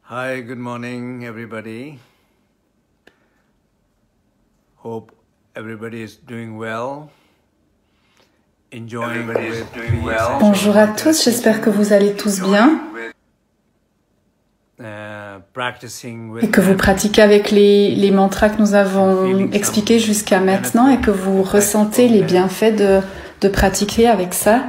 Hi, good morning, everybody. Hope everybody is doing well. Enjoying with Bonjour à tous, j'espère que vous allez tous bien et que vous pratiquez avec les mantras que nous avons expliqués jusqu'à maintenant et que vous ressentez les bienfaits de pratiquer avec ça.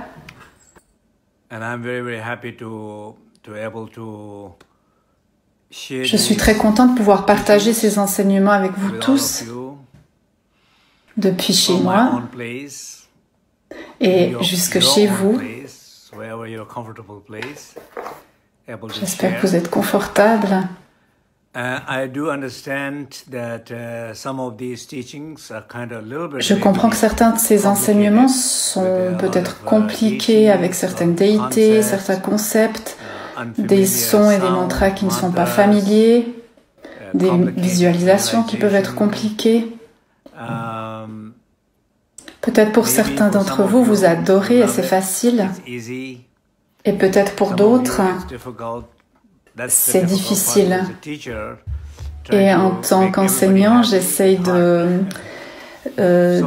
Je suis très content de pouvoir partager ces enseignements avec vous tous depuis chez moi et jusque chez vous. J'espère que vous êtes confortable. Je comprends que certains de ces enseignements sont peut-être compliqués avec certaines déités, certains concepts, des sons et des mantras qui ne sont pas familiers, des visualisations qui peuvent être compliquées. Peut-être pour certains d'entre vous, vous adorez et c'est facile. Et peut-être pour d'autres, c'est difficile. Et en tant qu'enseignant, j'essaye de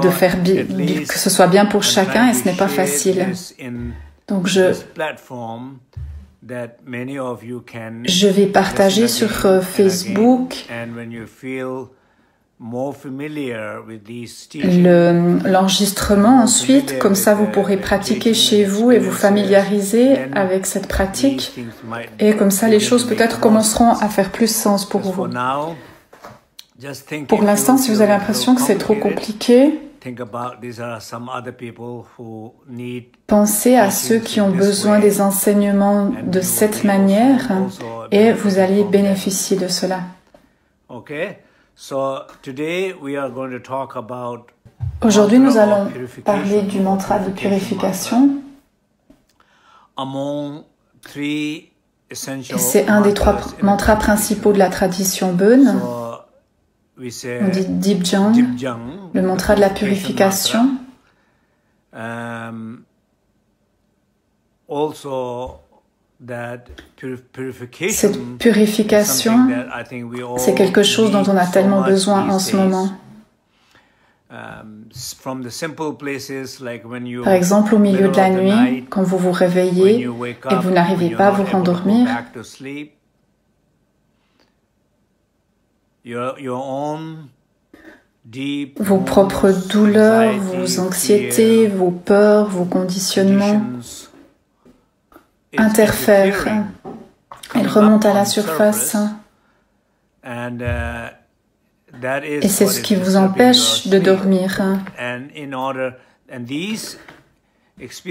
faire que ce soit bien pour chacun et ce n'est pas facile. Donc je vais partager sur Facebook l'enregistrement ensuite, comme ça vous pourrez pratiquer chez vous et vous familiariser avec cette pratique et comme ça les choses peut-être commenceront à faire plus sens pour vous. Pour l'instant, si vous avez l'impression que c'est trop compliqué, pensez à ceux qui ont besoin des enseignements de cette manière et vous allez bénéficier de cela. Aujourd'hui, nous allons parler du mantra de purification. Et c'est un des trois mantras principaux de la tradition Bön. On dit Dibjang, le mantra de la purification. Cette purification, c'est quelque chose dont on a tellement besoin en ce moment. Par exemple, au milieu de la nuit, quand vous vous réveillez et que vous n'arrivez pas à vous rendormir, vos propres douleurs, vos anxiétés, vos peurs, vos conditionnements interfèrent. Elles remontent à la surface. Et c'est ce qui vous empêche de dormir.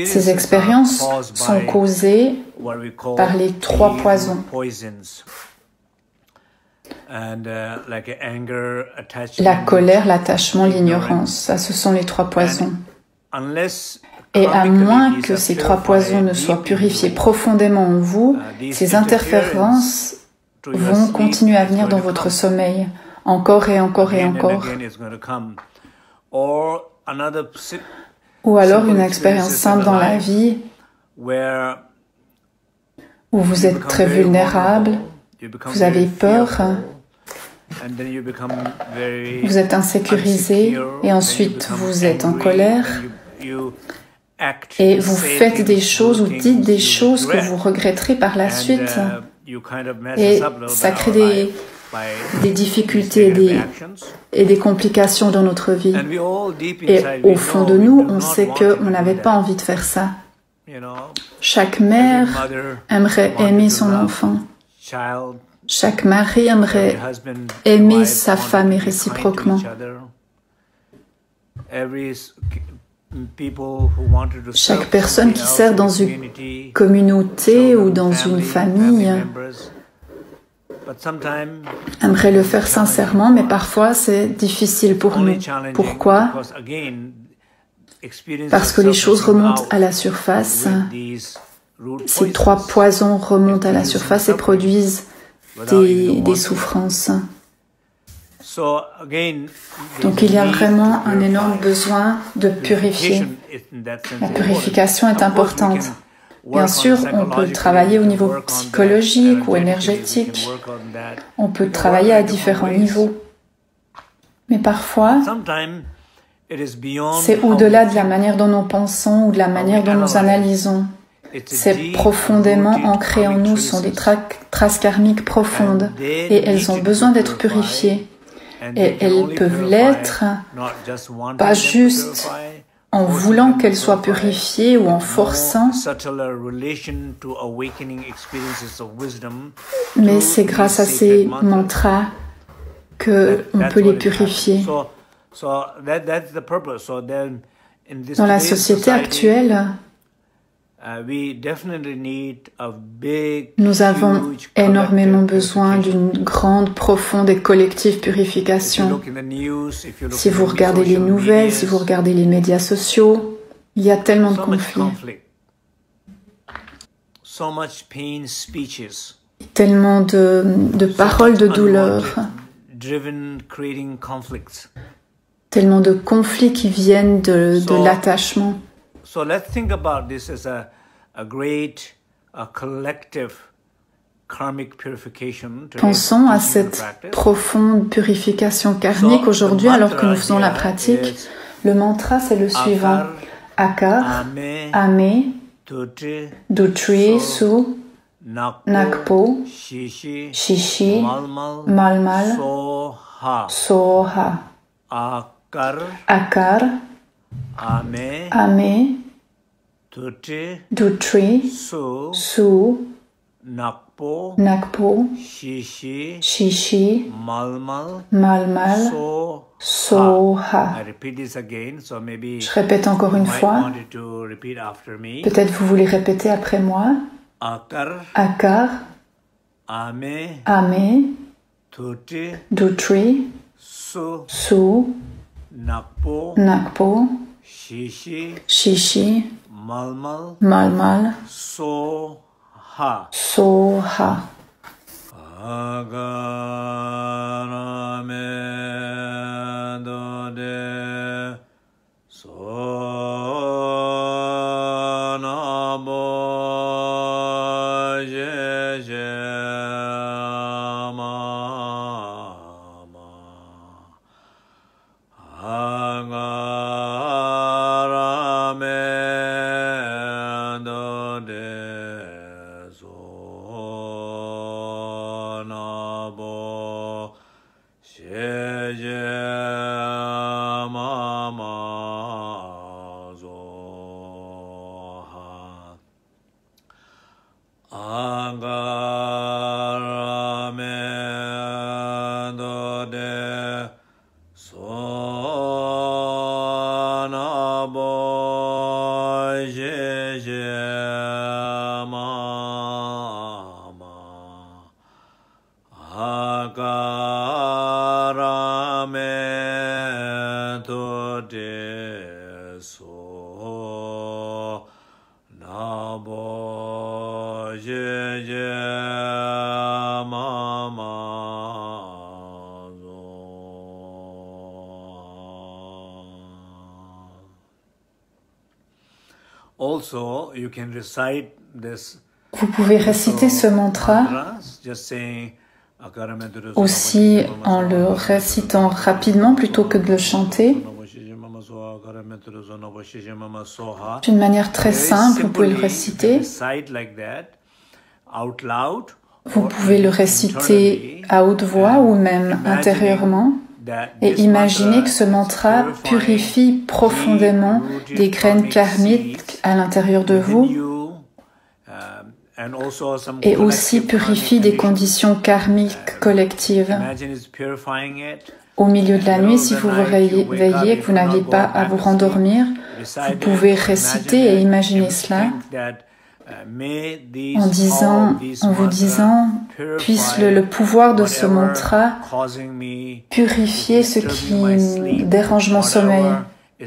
Ces expériences sont causées par les trois poisons. La colère, l'attachement, l'ignorance, ça ce sont les trois poisons. Et à moins que ces trois poisons ne soient purifiés profondément en vous, ces interférences vont continuer à venir dans votre sommeil, encore et encore et encore. Ou alors une expérience simple dans la vie où vous êtes très vulnérable, vous avez peur, vous êtes insécurisé et ensuite vous êtes en colère et vous faites des choses ou dites des choses que vous regretterez par la suite et ça crée des difficultés et des complications dans notre vie. Et au fond de nous, on sait qu'on n'avait pas envie de faire ça. Chaque mère aimerait aimer son enfant. Chaque mari aimerait aimer sa femme et réciproquement. Chaque personne qui sert dans une communauté ou dans une famille aimerait le faire sincèrement, mais parfois c'est difficile pour nous. Pourquoi? Parce que les choses remontent à la surface. Ces trois poisons remontent à la surface et produisent des souffrances. Donc il y a vraiment un énorme besoin de purifier. La purification est importante. Bien sûr, on peut travailler au niveau psychologique ou énergétique. On peut travailler à différents niveaux. Mais parfois, c'est au-delà de la manière dont nous pensons ou de la manière dont nous analysons. C'est profondément ancré en nous, ce sont des traces karmiques profondes et elles ont besoin d'être purifiées. Et elles peuvent l'être, pas juste en voulant qu'elles soient purifiées ou en forçant, mais c'est grâce à ces mantras qu'on peut les purifier. Dans la société actuelle, nous avons énormément besoin d'une grande, profonde et collective purification. Si vous regardez les nouvelles, si vous regardez les médias sociaux, il y a tellement de conflits. Tellement de paroles de douleur. Tellement de conflits qui viennent de l'attachement. So let's think about this as a great collective karmic purification. Pensons à cette profonde purification karmique aujourd'hui alors que nous faisons la pratique. Le mantra, c'est le suivant. Akar, Ame, Dutri, Su, Nakpo, Shishi, Malmal, Soha. Akar, Ame, Dutri, Su, Nakpo, Shishi, Malmal, Soha. Je répète encore une fois. Peut-être vous voulez répéter après moi. Akar, Ame, Dutri, Su, Nakpo, Shishi, Malmal, Soha. Vous pouvez réciter ce mantra aussi en le récitant rapidement plutôt que de le chanter. D'une manière très simple, vous pouvez le réciter. Vous pouvez le réciter à haute voix ou même intérieurement. Et imaginez que ce mantra purifie profondément des graines karmiques à l'intérieur de vous et aussi purifie des conditions karmiques collectives. Au milieu de la nuit, si vous vous réveillez et que vous n'avez pas à vous rendormir, vous pouvez réciter et imaginer cela en vous disant, puisse le pouvoir de ce mantra purifier ce qui dérange mon sommeil,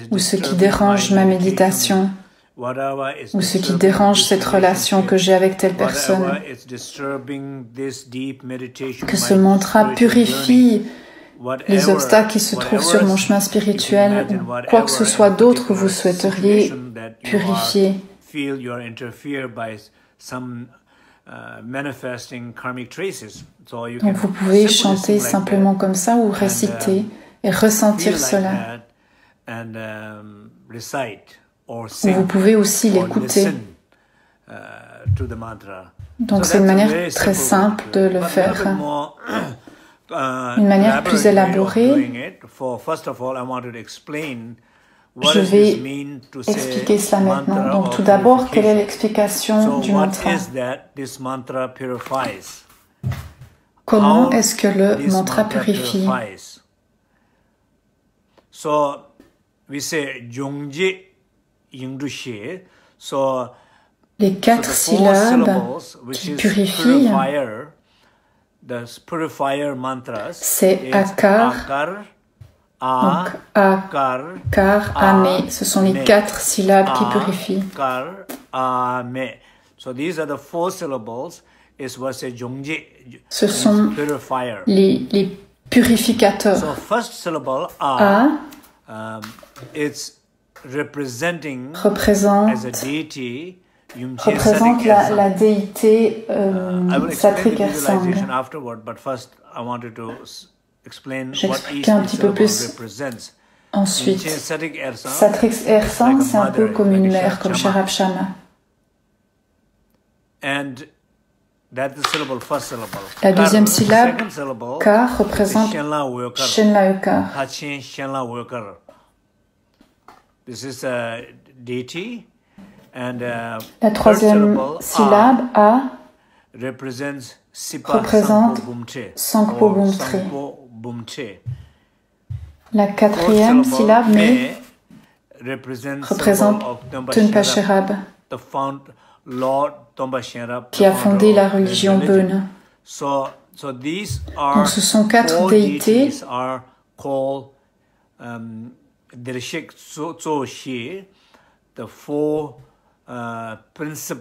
ou ce qui dérange ma méditation, ou ce qui dérange cette relation que j'ai avec telle personne. Que ce mantra purifie les obstacles qui se trouvent sur mon chemin spirituel, ou quoi que ce soit d'autre que vous souhaiteriez purifier. feel you are interfered by some manifesting karmic traces. So you Donc can vous pouvez simply chanter sing like simplement that comme ça ou réciter et ressentir feel like cela. that and recite or Ou sing vous pouvez aussi or l'écouter. listen to the mantra. Donc So c'est une that's a manière very très simple way to simple do de it. le But a faire. little bit more, Une manière plus elaborate way of élaborée. doing it. First of all, I wanted to explain what Je does vais this mean to say expliquer cela maintenant. mantra Donc of tout d'abord, quelle est purification. l'explication So du what mantra? is that this mantra purifies? Comment How est-ce que le this mantra purifie? purifies? So we say Jongje Yingdushe. So Les quatre the four syllabes syllables, which qui is purifient, purifier, the purifier mantras, c'est is akar, akar, donc akar, akar, ame. Ce sont les quatre syllabes qui purifient. akar, ame. So these are the four syllables. Is what say Jongje. Ce sont purifier. les purificateurs. So first syllable A it's representing représente as a deity. la déité Sathrik Ersang. J'expliquerai un petit peu plus ensuite. Sathrik Ersang, c'est un peu comme une mère, comme Sharab Shama. La deuxième syllabe, Ka, représente Shenla Eukar. This is a deity. And la troisième syllabe, A, représente Sangpo Bumtre. La quatrième syllabe, Me, représente Tunpa Sherab, qui a fondé la religion Beun. Donc ce sont quatre déités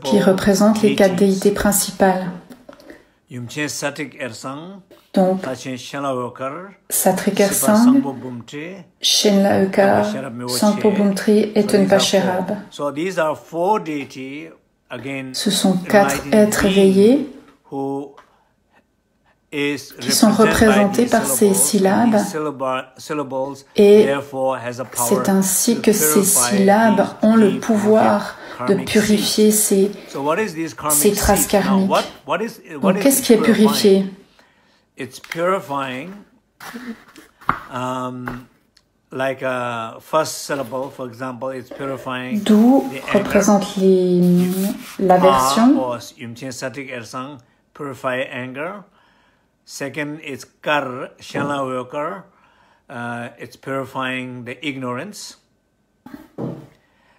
qui représentent les quatre déités principales. Donc, Sathrik Ersang, Shenla Eukar, Sangpo Bumtri et Tunpa Sherab. Ce sont quatre êtres éveillés qui sont représentés par ces syllabes, et c'est ainsi que ces syllabes ont le pouvoir de purifier ces traces karmiques. Donc, qu'est-ce qui est purifié? D'où représente l'aversion. Second is kar, shenla eukar. It's purifying the ignorance.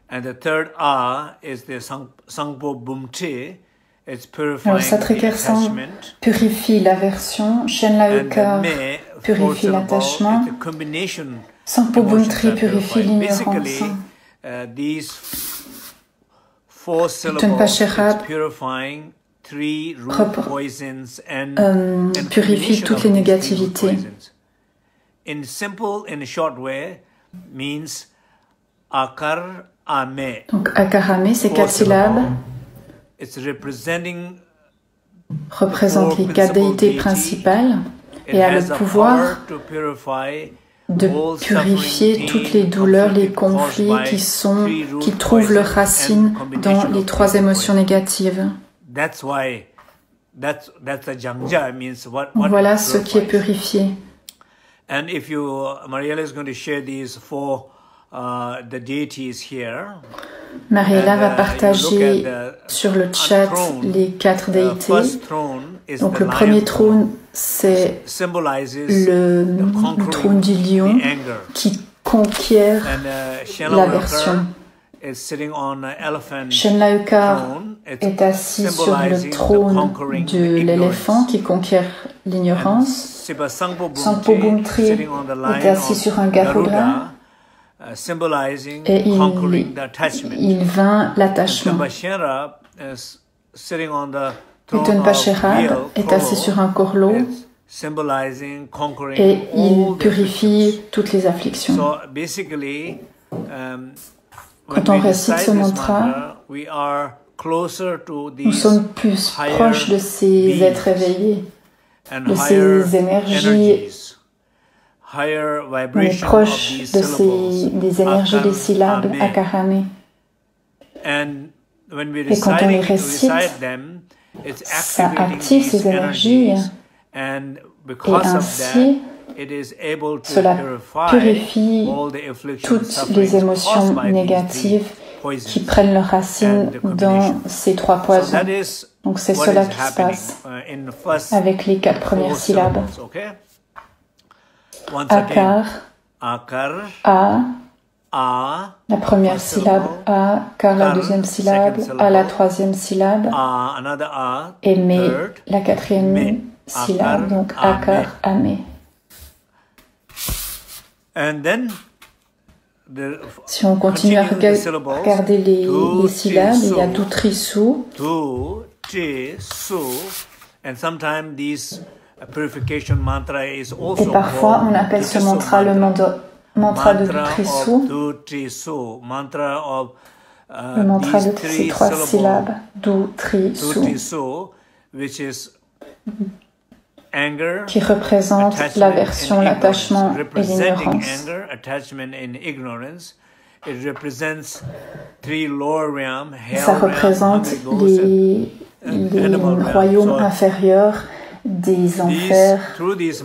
And the third A is the sangpo bumte. It's purifying Sathrik Ersang attachment. Purifie l'aversion. Shenla Eukar purifie l'attachement. Sangpo Bumtri purifie l'ignorance. These four syllables is purifying purifie toutes les négativités. In short way, means akar ame. Donc akar ame, ces quatre syllabes représentent les quatre déités principales et a le pouvoir de purifier toutes les douleurs, les conflits qui trouvent leurs racines dans les trois émotions négatives. Voilà ce qui est purifié. And if Mariella is going to share these four the deities here. Mariella va partager sur le chat les quatre déités. Donc le premier trône, c'est le trône du lion qui conquiert l'aversion. Shenla Eukar est assis sur le trône de l'éléphant qui conquiert l'ignorance. Sangpo Bumtri est assis sur un Garuda et il vainc l'attachement. Et Tunpa Sherab est assis sur un corbeau et il purifie toutes les afflictions. Quand on récite ce mantra, nous sommes plus proches de ces êtres éveillés, de ces énergies. On est proche des énergies des syllabes akarame. Et quand on les récite, ça active ces énergies et ainsi cela purifie toutes les émotions négatives qui prennent leur racine dans ces trois poisons. Donc c'est cela qui se passe avec les 4 premières syllabes. Akar, A, la première syllabe A, Kar la deuxième syllabe, A la troisième syllabe, et Me la 4e syllabe, donc Akar, Ame. Si on continue à regarder les syllabes, il y a Dutrisu. Et parfois, on appelle ce mantra le mantra de Dutrisu, le mantra de ces 3 syllabes, Dutrisu, qui représente l'aversion, l'attachement et l'ignorance. Ça représente les royaumes inférieurs, des enfers, des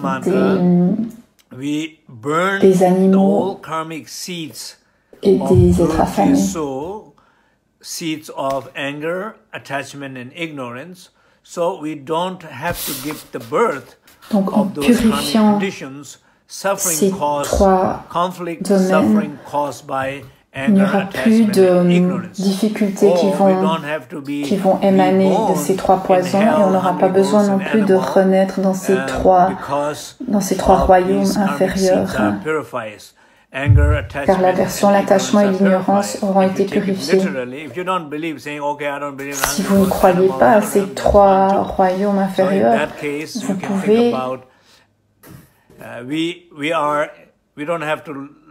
animaux et des êtres affamés. Seeds of anger, attachment and ignorance, so we don't have to give the birth. Donc en purifiant ces 3 domaines, il n'y aura plus de difficultés qui vont émaner de ces 3 poisons et on n'aura pas besoin non plus de renaître dans ces trois royaumes inférieurs. Car l'aversion, l'attachement et l'ignorance auront été purifiés. Si vous ne croyez pas à ces 3 royaumes inférieurs, vous pouvez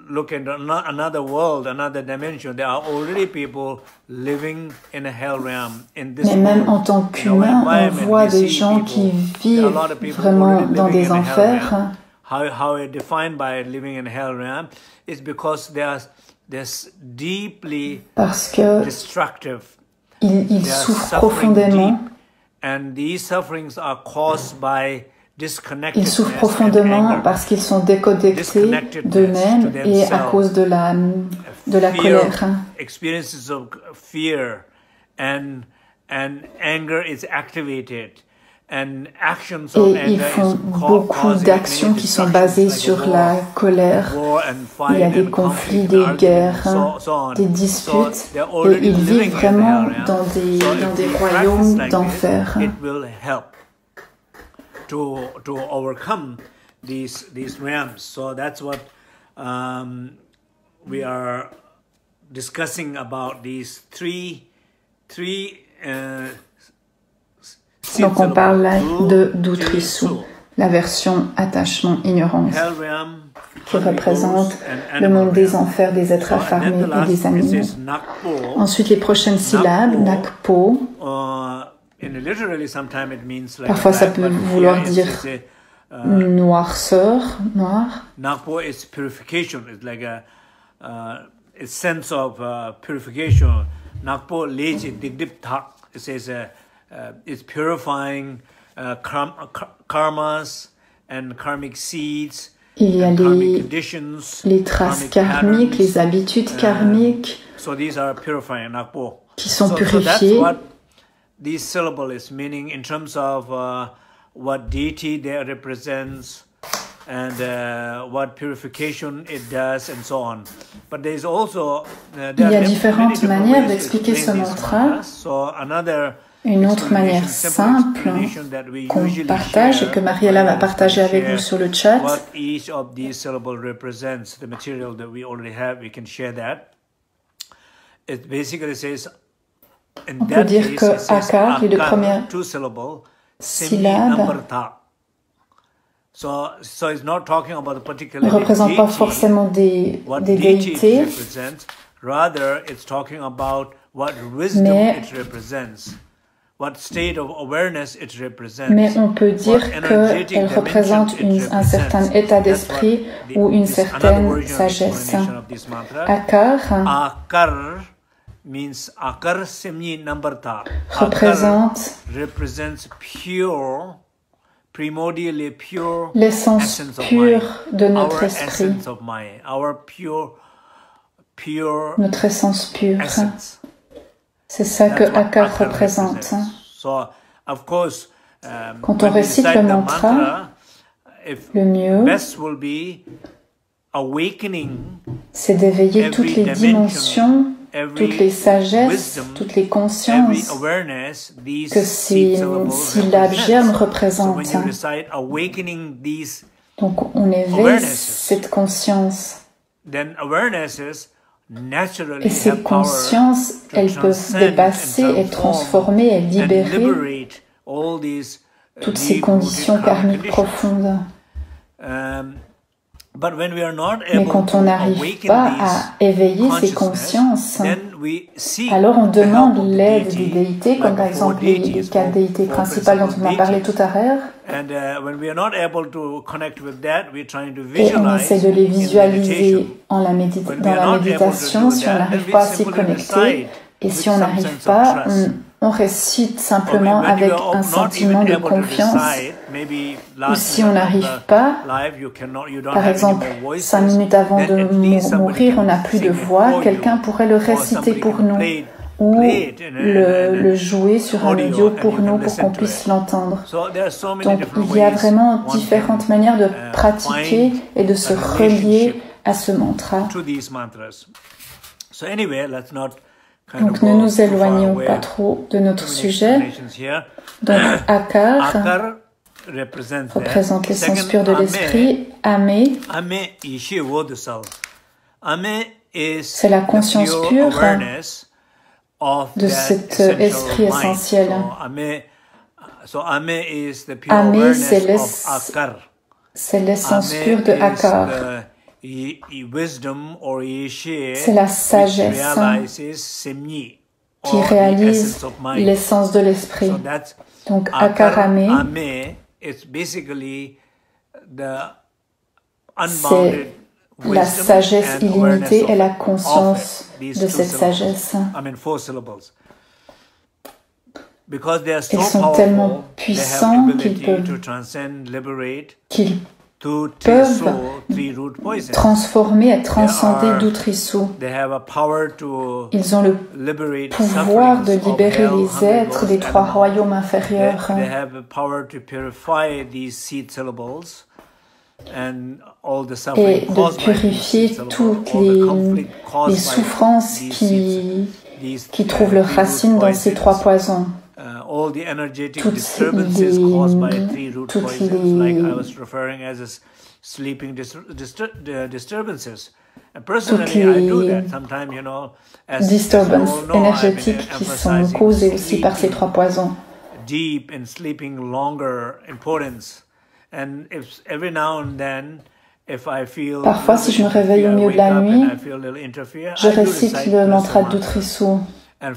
look into another world, another dimension. There are already people living in a hell realm in this world. Mais même en tant qu'humain, on voit des gens qui vivent vraiment dans des enfers. How it's defined by living in a hell realm is because they're deeply destructive. Ils souffrent profondément. And these sufferings are caused by Ils souffrent profondément parce qu'ils sont déconnectés d'eux-mêmes et à cause de la colère. Experiences of fear and anger is activated. Et ils font beaucoup d'actions qui sont basées sur la colère. Il y a des conflits, des guerres, des disputes, et ils vivent vraiment dans des royaumes d'enfer. To overcome these realms. So that's what we are discussing about these three Donc on parle là de Dutrisu, la version attachement ignorance, qui représente le monde des enfers, des êtres affamés et des animaux. Ensuite les prochaines syllabes, Nakpo. Parfois, ça peut vouloir dire noirceur, noir. Nakpo is purification. It's like a sense of purification. Nakpo leji digdip thak. It says it's purifying karmas and karmic seeds. Il y a les traces karmiques, les habitudes karmiques qui sont purifiées. These syllables, meaning in terms of what deity they represents and what purification it does and so on. But there is also il y a différentes manières d'expliquer ce mantra. Une autre manière simple qu'on partage et que Mariella va partager avec vous sur le chat. What each of these syllables represents, the material that we already have, we can share that. It basically says. On peut dire que Akar, les 2 premières syllabes, ne représentent pas forcément des déités, rather it's talking about what wisdom it represents, what state of awareness it represents. Mais on peut dire qu'elle représente un certain état d'esprit ou une certaine sagesse. Akar means akar semni nambarta. Représente pure, primordially pure l'essence pure de notre esprit, notre essence pure. C'est ça que Akar représente. Quand on récite le mantra, le mieux, c'est d'éveiller toutes les dimensions, toutes les sagesses, toutes les consciences que si la germe représente. Donc on éveille cette conscience. Et ces consciences, elles peuvent dépasser et transformer et libérer toutes ces conditions karmiques profondes. Mais quand on n'arrive pas à éveiller ces consciences, alors on demande l'aide des déités, comme par exemple les 4 déités principales dont on a parlé tout à l'heure. Et on essaie de les visualiser dans la méditation si on n'arrive pas à s'y connecter. Et si on n'arrive pas, on récite simplement avec un sentiment de confiance. Ou si on n'arrive pas, par exemple, 5 minutes avant de mourir, on n'a plus de voix, quelqu'un pourrait le réciter pour nous ou le jouer sur un audio pour nous pour qu'on puisse l'entendre. Donc il y a vraiment différentes manières de pratiquer et de se relier à ce mantra. Donc ne nous éloignons pas trop de notre sujet. Donc Akar représente l'essence pure de l'esprit. Ame, c'est la conscience pure de cet esprit essentiel. Ame, c'est l'essence pure de Akar. C'est la sagesse qui réalise l'essence de l'esprit. Donc Akarame, c'est la sagesse illimitée et la conscience de cette sagesse. Ils sont tellement puissants qu'ils peuvent transformer et transcender d'Utrisou. Ils ont le pouvoir de libérer les êtres des 3 royaumes inférieurs et de purifier toutes les souffrances qui trouvent leur racine dans ces 3 poisons. Toutes les disturbances énergétiques qui sont causées aussi par ces 3 poisons. Parfois, si je me réveille au milieu de la nuit, je récite le mantra d'Utrisou. Et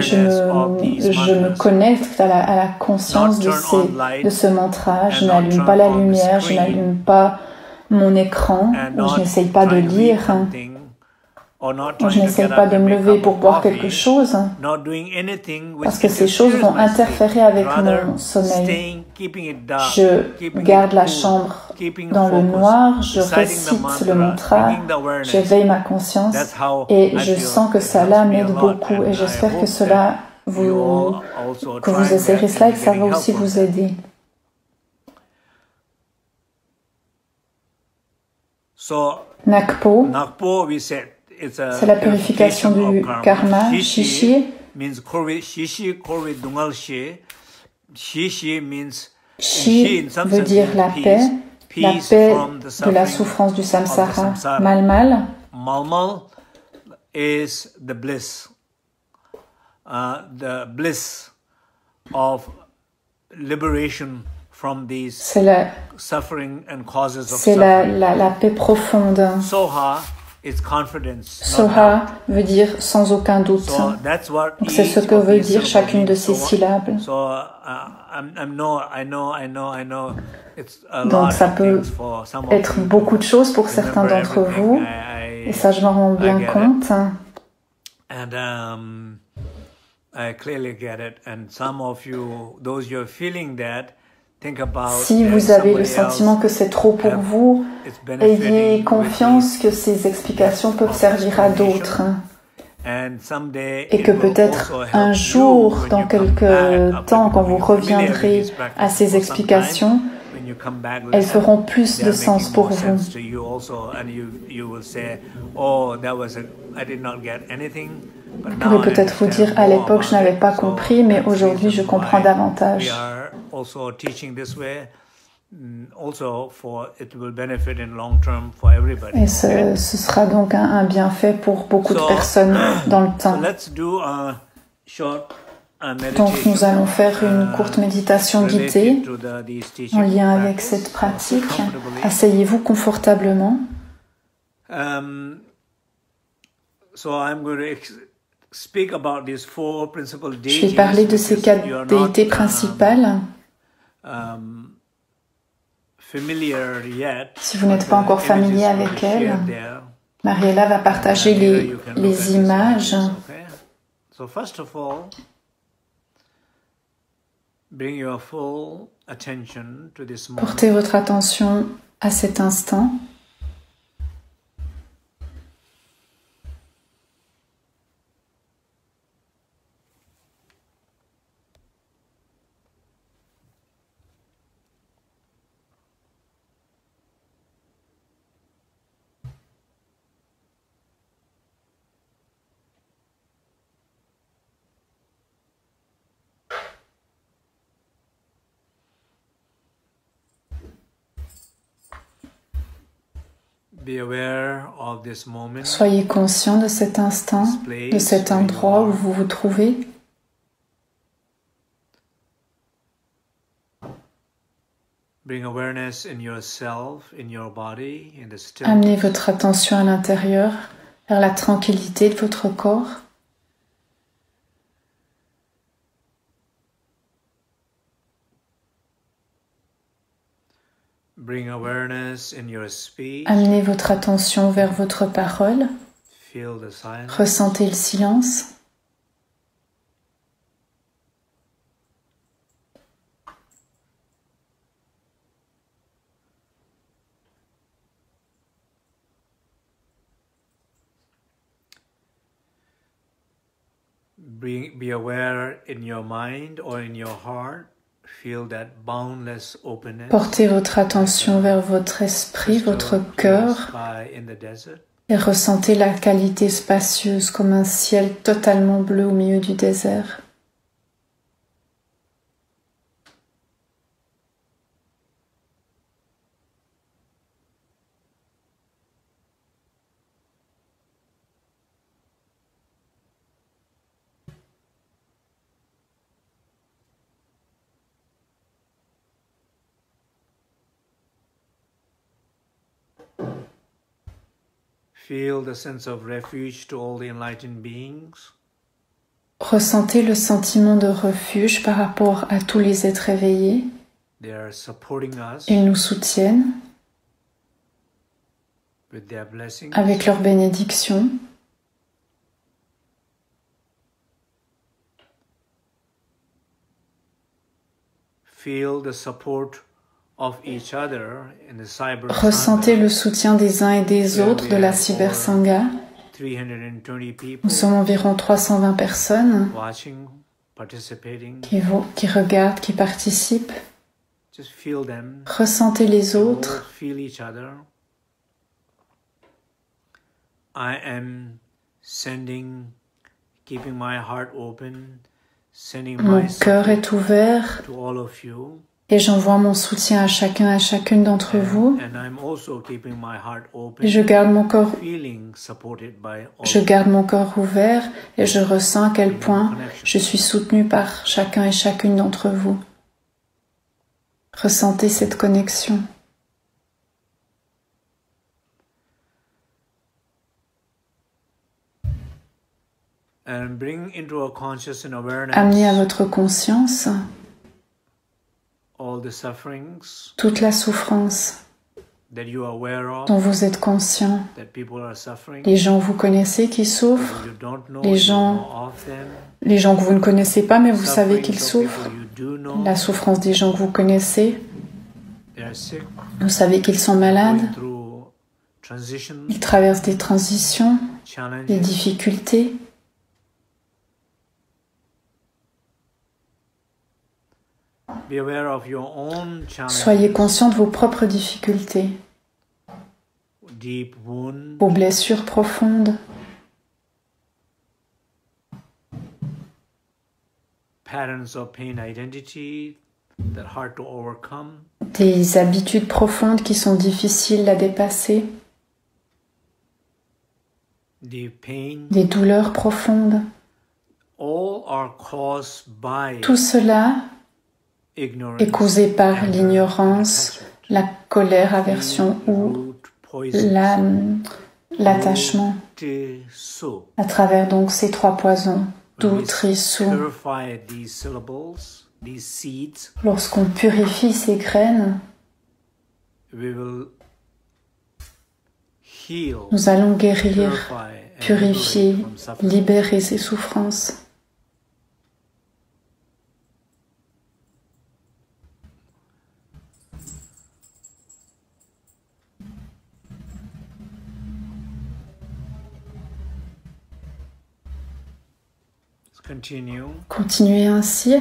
je me connecte à la conscience de ce mantra. Je n'allume pas la lumière, je n'allume pas mon écran, je n'essaye pas de lire, je n'essaye pas de me lever pour boire quelque chose, parce que ces choses vont interférer avec mon sommeil. Je garde la chambre dans le noir, je récite le mantra, j'éveille ma conscience et je sens que cela m'aide beaucoup et j'espère que cela que vous essayerez cela et que ça va aussi vous aider. Nakpo, c'est la purification du karma. Shishi, Shi veut dire la paix de la souffrance du samsara. Malmal, is the bliss of liberation from these suffering and causes of suffering. C'est la paix profonde. Soha Soha veut dire sans aucun doute. Donc c'est ce que veut dire chacune de ces syllabes. Donc ça peut être beaucoup de choses pour certains d'entre vous, et ça je m'en rends bien compte. Si vous avez le sentiment que c'est trop pour vous, ayez confiance que ces explications peuvent servir à d'autres. Et que peut-être un jour, dans quelques temps, quand vous reviendrez à ces explications, elles feront plus de sens pour vous. Vous pourrez peut-être vous dire, à l'époque, je n'avais pas compris, mais aujourd'hui, je comprends davantage. Et ce sera donc un bienfait pour beaucoup de personnes dans le temps. Donc nous allons faire une courte méditation guidée en lien avec cette pratique. Asseyez-vous confortablement. Je vais parler de ces quatre déités principales. Si vous n'êtes pas encore familier avec elles, Mariella va partager les images. Portez votre attention à cet instant. Soyez conscient de cet instant, de cet endroit où vous vous trouvez. Amenez votre attention à l'intérieur, vers la tranquillité de votre corps. Amenez votre attention vers votre parole. Ressentez le silence. Be aware in your mind or in your heart. Portez votre attention vers votre esprit, votre cœur, et ressentez la qualité spacieuse comme un ciel totalement bleu au milieu du désert. Ressentez le sentiment de refuge par rapport à tous les êtres éveillés. Ils nous soutiennent avec leurs bénédictions. Ressentez le soutien des uns et des autres de la Cybersangha. Nous sommes environ 320 personnes qui regardent, qui participent. Ressentez les autres. Mon cœur est ouvert. Et j'envoie mon soutien à chacun et à chacune d'entre vous. Et je garde mon corps ouvert et je ressens à quel point je suis soutenu par chacun et chacune d'entre vous. Ressentez cette connexion. amenez à votre conscience toute la souffrance dont vous êtes conscient. Les gens que vous connaissez qui souffrent, les gens que vous ne connaissez pas mais vous savez qu'ils souffrent, la souffrance des gens que vous connaissez, vous savez qu'ils sont malades, ils traversent des transitions, des difficultés. Soyez conscient de vos propres difficultés, vos blessures profondes, des habitudes profondes qui sont difficiles à dépasser, des douleurs profondes. Tout cela est causé par l'ignorance, la colère, aversion ou l'attachement. À travers donc ces trois poisons, doute, rissou. Lorsqu'on purifie ces graines, nous allons guérir, purifier, libérer ces souffrances. Continuez ainsi.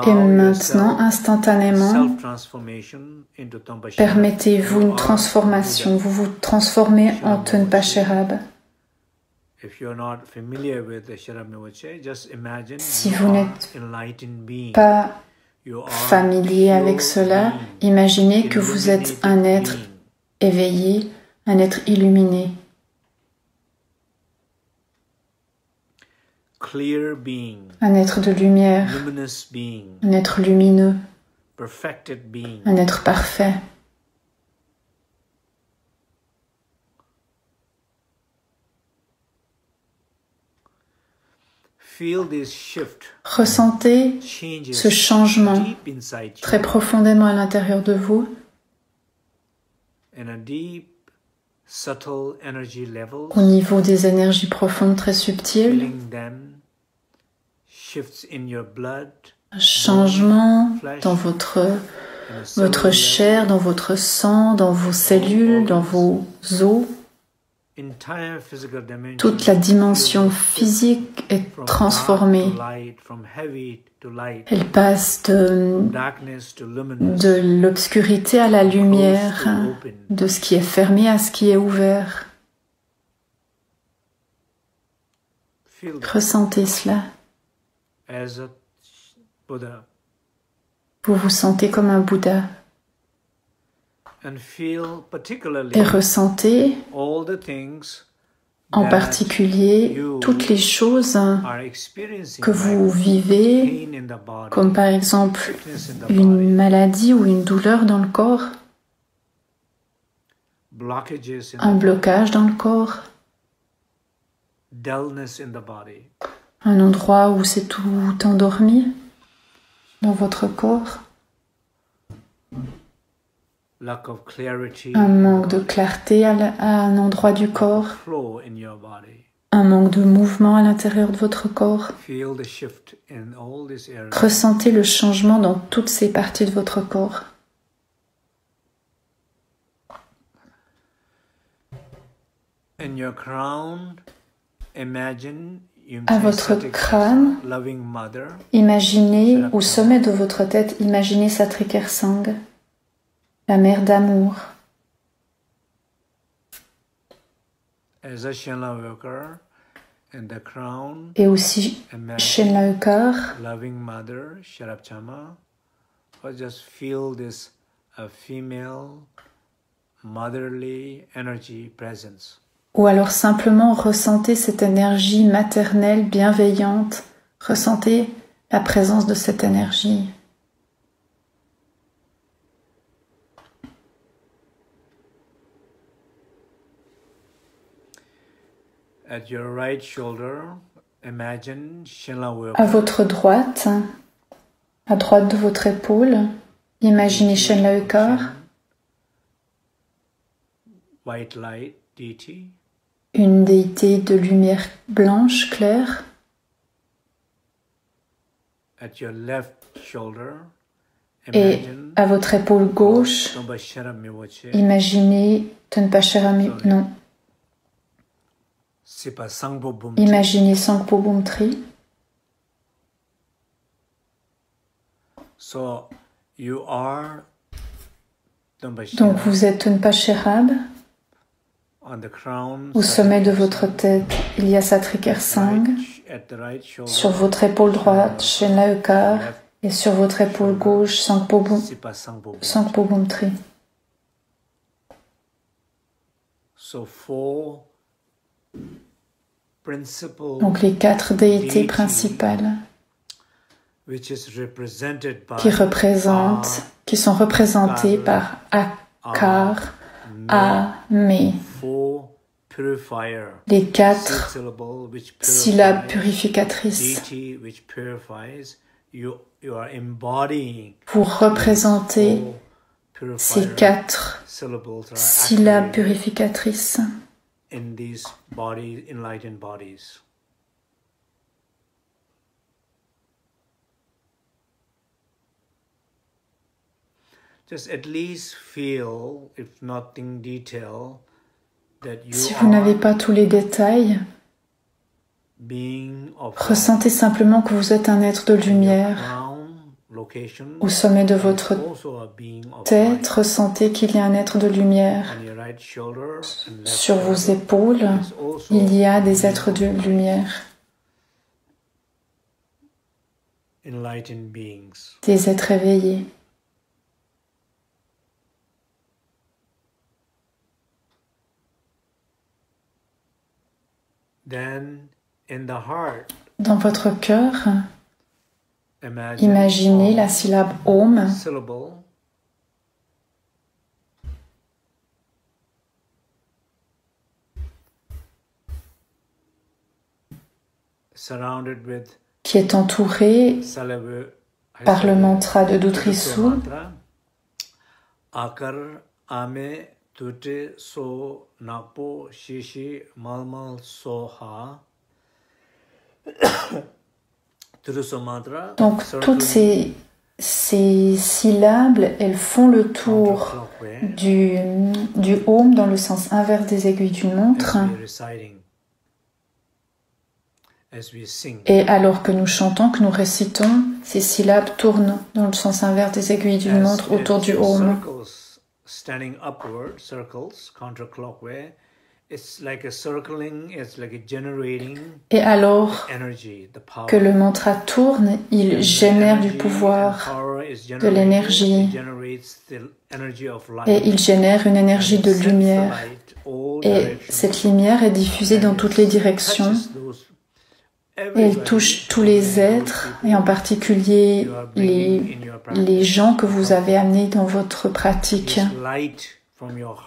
Et maintenant, instantanément, permettez-vous une transformation. Vous vous transformez en Tunpa Sherab. Si vous n'êtes pas familier avec cela, imaginez que vous êtes un être éveillé, un être illuminé, un être de lumière, un être lumineux, un être parfait. Ressentez ce changement très profondément à l'intérieur de vous, au niveau des énergies profondes très subtiles, un changement dans votre chair, dans votre sang, dans vos cellules, dans vos os. Toute la dimension physique est transformée. Elle passe de l'obscurité à la lumière, de ce qui est fermé à ce qui est ouvert. Ressentez cela. Vous vous sentez comme un Bouddha. Et ressentez en particulier toutes les choses que vous vivez, comme par exemple une maladie ou une douleur dans le corps, un blocage dans le corps, un endroit où c'est tout endormi dans votre corps. Un manque de clarté à un endroit du corps, un manque de mouvement à l'intérieur de votre corps. Ressentez le changement dans toutes ces parties de votre corps. À votre crâne, imaginez, au sommet de votre tête, imaginez Satrikersang, la mère d'amour. Et aussi Shenlaukar, ou alors simplement ressentez cette énergie maternelle bienveillante Ressentez la présence de cette énergie. At your right shoulder, imagine Shenla Wukar. À votre droite, à droite de votre épaule, imaginez Shenla Wukar, white light deity, une déité de lumière blanche claire. At your left shoulder, et à votre épaule gauche, imaginez Tonpashara Miwoche. Non. Imaginez Sangpo Bumtri. Donc vous êtes Tonpashara. Au sommet de votre tête, il y a Satrikar Sang. Sur votre épaule droite, Shenla Wukar. Et sur votre épaule gauche, Sangpo Bumtri. Donc les 4 déités principales qui sont représentées par Akar, Ame, les 4 syllabes purificatrices. Vous représentez ces 4 syllabes purificatrices in these bodies, enlightened bodies. Just at least feel, if not in detail, that you si vous n'avez pas tous les détails, ressentez simplement que vous êtes un être de lumière. Au sommet de votre tête, ressentez qu'il y a un être de lumière. Sur vos épaules, il y a des êtres de lumière. Des êtres éveillés. Dans votre cœur, imaginez la syllabe Om qui est entourée par le mantra de Dutrisu. Akar, Ame, Tute, So, Nakpo, Shishi, Malmal, Soha. Donc toutes ces syllabes, elles font le tour du Om dans le sens inverse des aiguilles d'une montre. Et alors que nous chantons, que nous récitons, ces syllabes tournent dans le sens inverse des aiguilles d'une montre autour du Om. Et alors que le mantra tourne, il génère du pouvoir, de l'énergie, et il génère une énergie de lumière. Et cette lumière est diffusée dans toutes les directions. Et elle touche tous les êtres, et en particulier les gens que vous avez amenés dans votre pratique.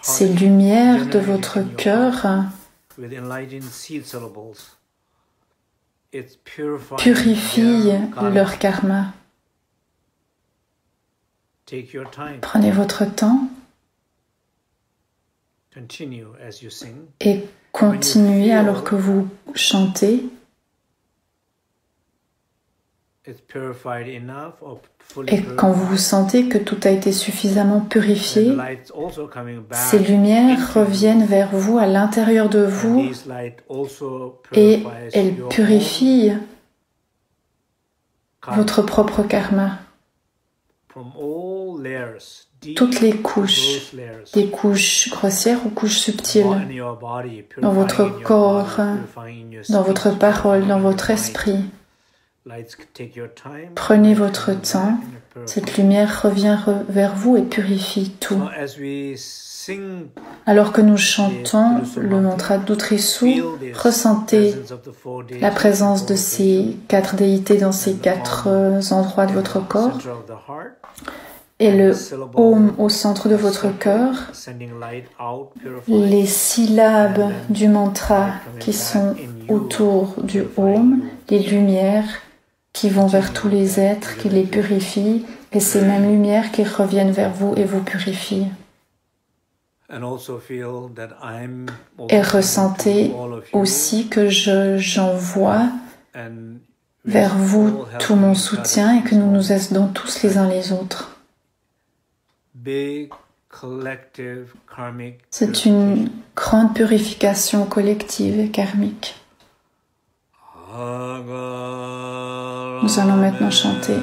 Ces lumières de votre cœur purifient leur karma. Prenez votre temps et continuez alors que vous chantez. Et quand vous sentez que tout a été suffisamment purifié, ces lumières reviennent vers vous, à l'intérieur de vous, et elles purifient votre propre karma. Toutes les couches, des couches grossières ou couches subtiles, dans votre corps, dans votre parole, dans votre esprit. Prenez votre temps. Cette lumière revient vers vous et purifie tout. Alors que nous chantons le mantra d'Utrisu, ressentez la présence de ces 4 déités dans ces 4 endroits de votre corps. Et le Om au centre de votre cœur, les syllabes du mantra qui sont autour du Om, les lumières qui vont vers tous les êtres, qui les purifient, et ces mêmes lumières qui reviennent vers vous et vous purifient. Et ressentez aussi que j'envoie vers vous tout mon soutien et que nous nous aidons tous les uns les autres. C'est une grande purification collective et karmique. Nous allons maintenant chanter.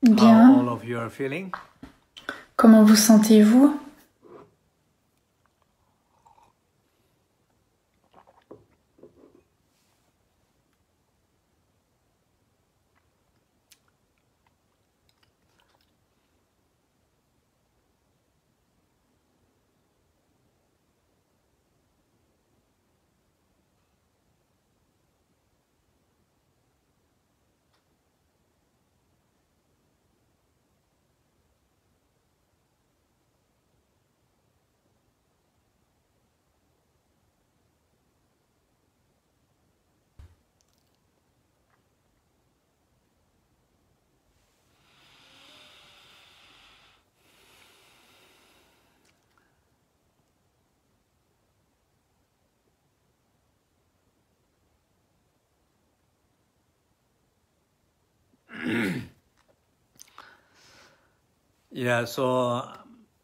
Bien. Comment vous sentez-vous? Yeah, so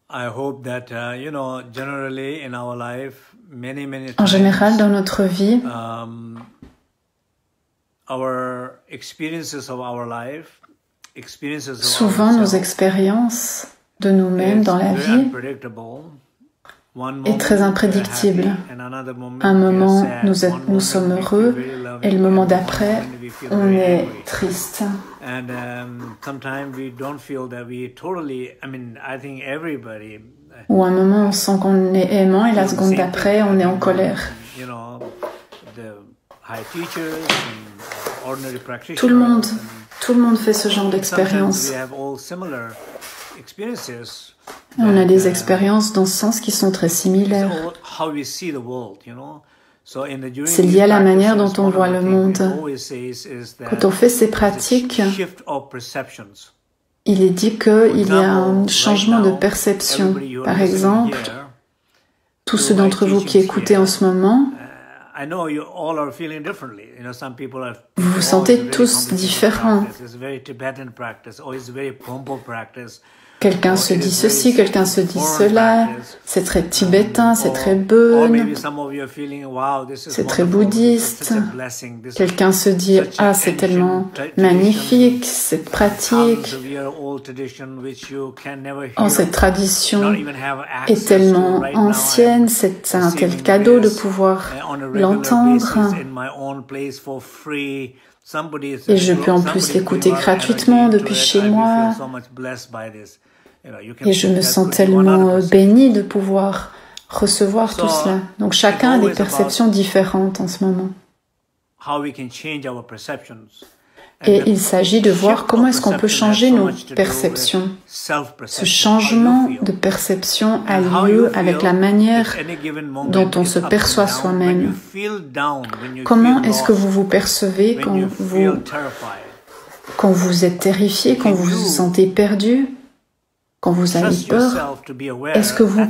I hope that generally in our life, many times, en général, dans notre vie, our experiences of our life, souvent nos expériences de nous-mêmes dans la vie est très imprédictible. Un moment, nous sommes heureux et le moment d'après, on est triste. And sometimes we don't feel that we totally, I think everybody où à un moment on sent qu'on est aimant et la seconde d'après on est en colère. Tout le monde fait ce genre d'expérience. On a des expériences dans ce sens qui sont très similaires. C'est lié à la manière dont on voit le monde. Quand on fait ces pratiques, il est dit qu'il y a un changement de perception. Par exemple, tous ceux d'entre vous qui écoutez en ce moment, vous vous sentez tous différents. Quelqu'un se dit ceci, quelqu'un se dit cela, c'est très tibétain, c'est très Bön, c'est très bouddhiste. Quelqu'un se dit « Ah, c'est tellement magnifique, cette pratique, oh, cette tradition est tellement ancienne, c'est un tel cadeau de pouvoir l'entendre. » Et je peux en plus l'écouter gratuitement depuis chez moi. Et je me sens tellement bénie de pouvoir recevoir tout cela. Donc chacun a des perceptions différentes en ce moment. Et il s'agit de voir comment est-ce qu'on peut changer nos perceptions. Ce changement de perception a lieu avec la manière dont on se perçoit soi-même. Comment est-ce que vous vous percevez quand vous êtes terrifié, quand vous vous sentez perdu, quand vous avez peur? Est-ce que vous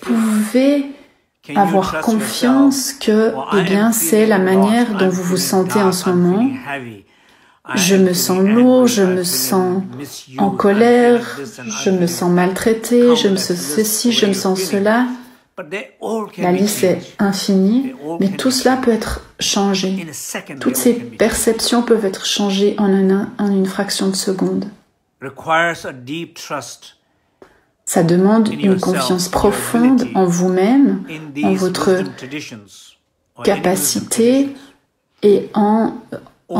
pouvez avoir confiance que, eh bien, c'est la manière dont vous vous sentez en ce moment? Je me sens lourd, je me sens en colère, je me sens maltraité, je me sens ceci, je me sens cela. La liste est infinie, mais tout cela peut être changé. Toutes ces perceptions peuvent être changées en une fraction de seconde. Ça demande une confiance profonde en vous-même, en votre capacité et en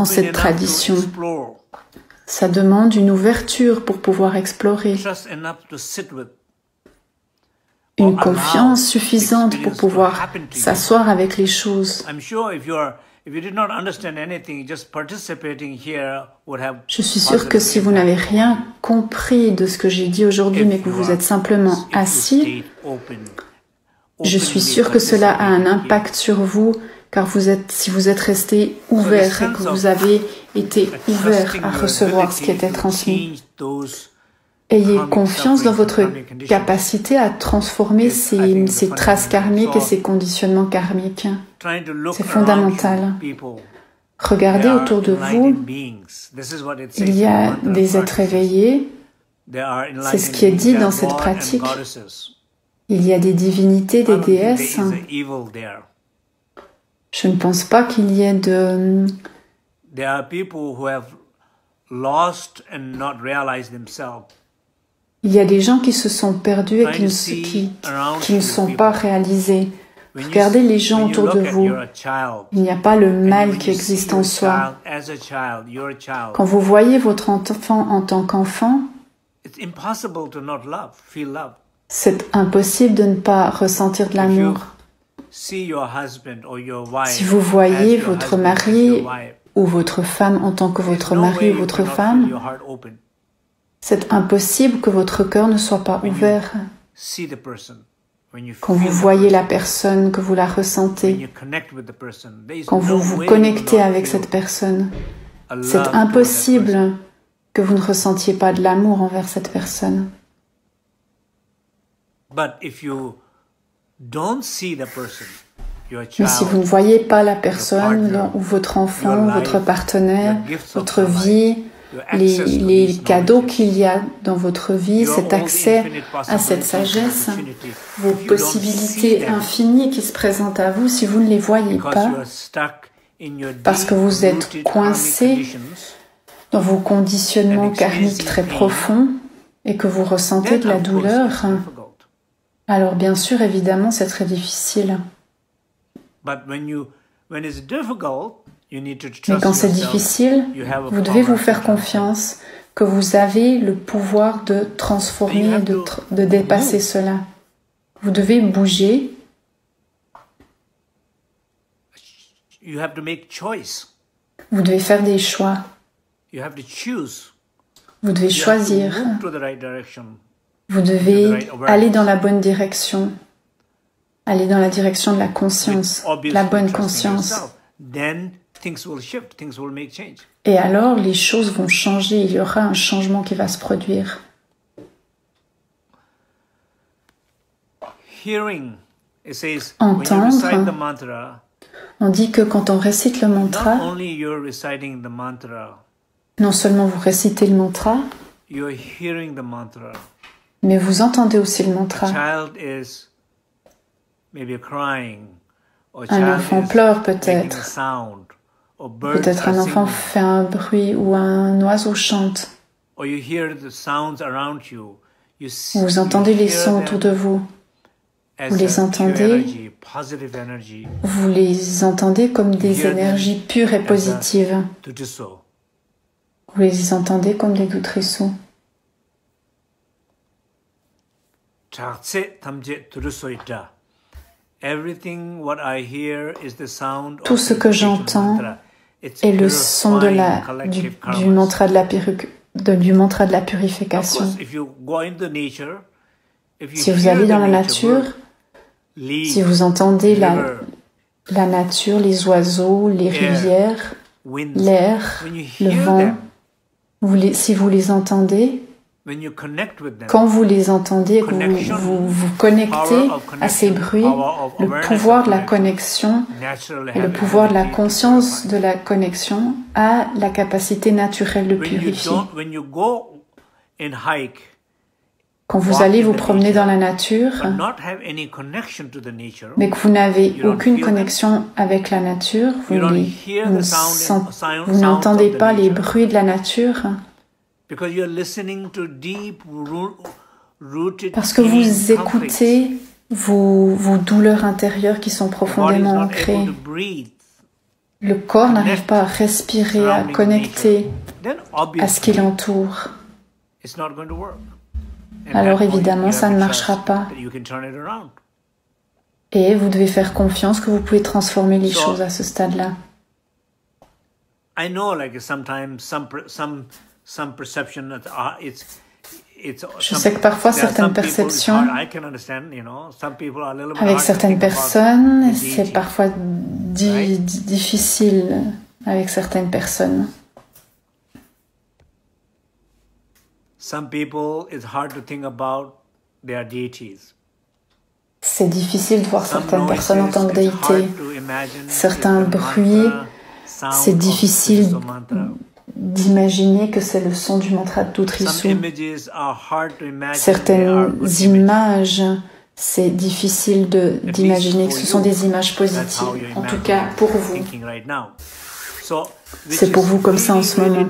cette tradition. Ça demande une ouverture pour pouvoir explorer, une confiance suffisante pour pouvoir s'asseoir avec les choses. Je suis sûr que si vous n'avez rien compris de ce que j'ai dit aujourd'hui, mais que vous êtes simplement assis, je suis sûr que cela a un impact sur vous, car si vous êtes resté ouvert et que vous avez été ouvert à recevoir ce qui était transmis. Ayez confiance dans votre capacité à transformer ces traces karmiques et ces conditionnements karmiques. C'est fondamental. Regardez autour de vous, il y a des êtres éveillés. C'est ce qui est dit dans cette pratique. Il y a des divinités, des déesses. Je ne pense pas qu'il y ait de... Il y a des gens qui se sont perdus et qui ne sont pas réalisés. Regardez les gens autour de vous. Il n'y a pas le mal qui existe en soi. Quand vous voyez votre enfant en tant qu'enfant, c'est impossible de ne pas ressentir de l'amour. Si vous voyez votre mari ou votre femme en tant que votre mari ou votre femme, c'est impossible que votre cœur ne soit pas ouvert. Quand vous voyez la personne, que vous la ressentez, quand vous vous connectez avec cette personne, c'est impossible que vous ne ressentiez pas de l'amour envers cette personne. Mais si vous ne voyez pas la personne, ou votre enfant, votre partenaire, votre vie, les cadeaux qu'il y a dans votre vie, cet accès à cette sagesse, vos possibilités infinies qui se présentent à vous, si vous ne les voyez pas, parce que vous êtes coincé dans vos conditionnements karmiques très profonds et que vous ressentez de la douleur, alors bien sûr, évidemment, c'est très difficile. Mais quand c'est difficile, vous devez vous faire confiance que vous avez le pouvoir de transformer, de dépasser cela. Vous devez bouger. You have to make choice. Vous devez faire des choix. You have to choose. Vous devez choisir. You have to move to the right direction. Vous devez aller dans la bonne direction. Aller dans la direction de la conscience, la bonne conscience. Et alors, les choses vont changer. Il y aura un changement qui va se produire. Entendre. On dit que quand on récite le mantra, non seulement vous récitez le mantra, mais vous entendez aussi le mantra. Un enfant pleure peut-être. Peut-être un enfant fait un bruit ou un oiseau chante. Vous entendez les sons autour de vous. Vous les entendez. Vous les entendez comme des énergies pures et positives. Vous les entendez comme des doux ruisseaux. Tout ce que j'entends est le son du mantra de la purification. Si vous allez dans la nature, si vous entendez la nature, les oiseaux, les rivières, l'air, le vent, si vous les entendez, quand vous les entendez, que vous connectez à ces bruits, le pouvoir de la connexion et le pouvoir de la conscience de la connexion a la capacité naturelle de purifier. Quand vous allez vous promener dans la nature, mais que vous n'avez aucune connexion avec la nature, vous n'entendez pas les bruits de la nature, parce que vous écoutez vos douleurs intérieures qui sont profondément ancrées. Le corps n'arrive pas à respirer, à connecter à ce qui l'entoure. Alors évidemment, ça ne marchera pas. Et vous devez faire confiance que vous pouvez transformer les choses à ce stade-là. Je sais que parfois certaines perceptions, avec certaines personnes, c'est parfois difficile avec certaines personnes. C'est difficile de voir certaines personnes en tant que déités. Certains bruits, c'est difficile d'imaginer que c'est le son du mantra de Tutrisu. Certaines images, c'est difficile d'imaginer que ce sont des images positives. En tout cas, pour vous. C'est pour vous comme ça en ce moment.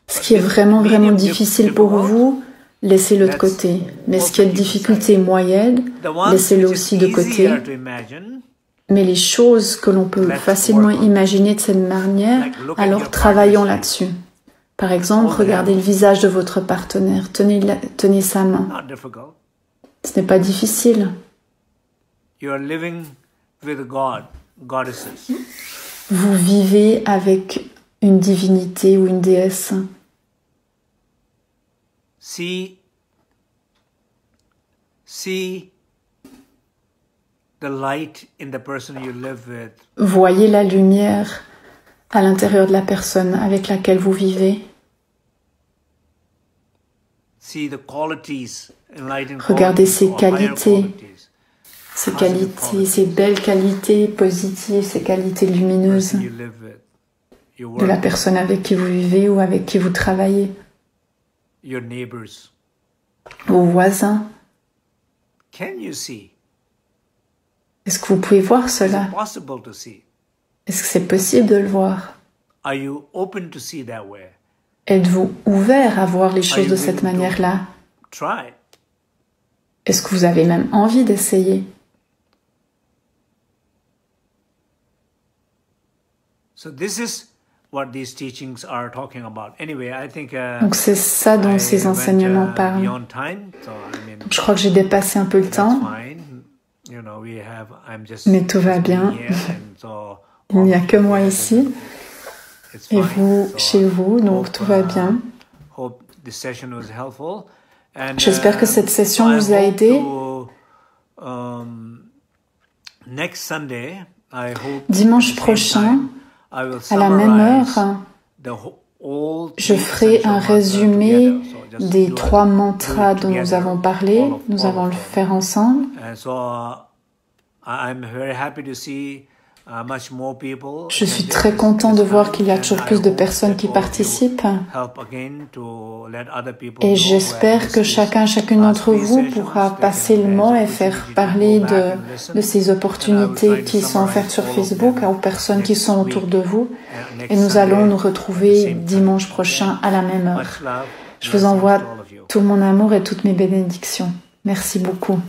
Ce qui est vraiment difficile pour vous, laissez-le de côté. Mais ce qui est de difficulté moyenne, laissez-le aussi de côté. Mais les choses que l'on peut facilement imaginer de cette manière, alors travaillons là-dessus. Par exemple, regardez le visage de votre partenaire, tenez sa main. Ce n'est pas difficile. Vous vivez avec une divinité ou une déesse. Voyez la lumière à l'intérieur de la personne avec laquelle vous vivez. Regardez ses qualités, ses belles qualités positives, ses qualités lumineuses de la personne avec qui vous vivez ou avec qui vous travaillez. Vos voisins. Est-ce que vous pouvez voir cela? Est-ce que c'est possible de le voir? Êtes-vous ouvert à voir les choses de cette manière-là? Est-ce que vous avez même envie d'essayer? Donc c'est ça dont ces enseignements parlent. Donc je crois que j'ai dépassé un peu le temps, mais tout va bien. Il n'y a que moi ici et vous chez vous, donc tout va bien. J'espère que cette session vous a aidé. Dimanche prochain, à la même heure, je ferai un résumé des 3 mantras dont nous avons parlé. Nous allons le faire ensemble. Je suis très content de voir qu'il y a toujours plus de personnes qui participent. Et j'espère que chacune d'entre vous pourra passer le mot et faire parler de ces opportunités qui sont offertes sur Facebook aux personnes qui sont autour de vous. Et nous allons nous retrouver dimanche prochain à la même heure. Je vous envoie tout mon amour et toutes mes bénédictions. Merci beaucoup.